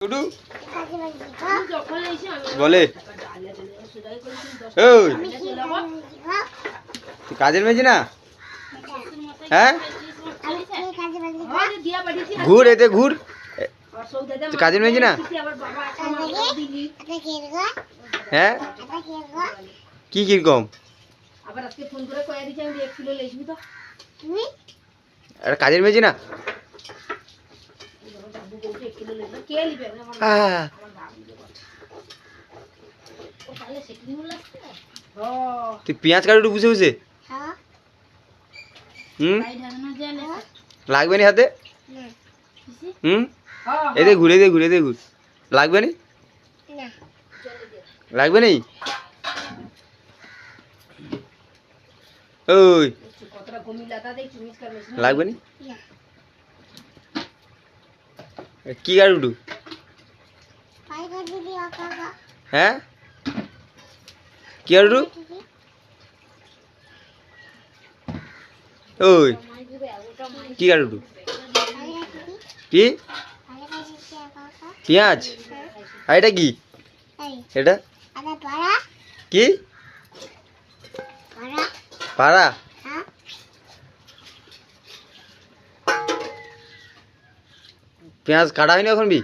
টুটু বলে ওই তুই কাজের মেয়েছি না? হ্যাঁ ঘুর এতে ঘুর, তুই কাজের মেয়েছি না? হ্যাঁ কি কিরকম কাজের মেয়েছি না? তুই পেঁয়াজ কাটু বুঝে বুঝে লাগবে নি হাতে? এতে ঘুরে দে ঘুরে দে ঘুর, লাগবে নি? লাগবে নি? ওই লাগবে নি? কি কাটু? হ্যাঁ কি কাটু? ওই কি কাটু? কি পেঁয়াজ? আর এটা কি? এটা কি পাড়া? পেঁয়াজ কাটা হয়নি এখন বি?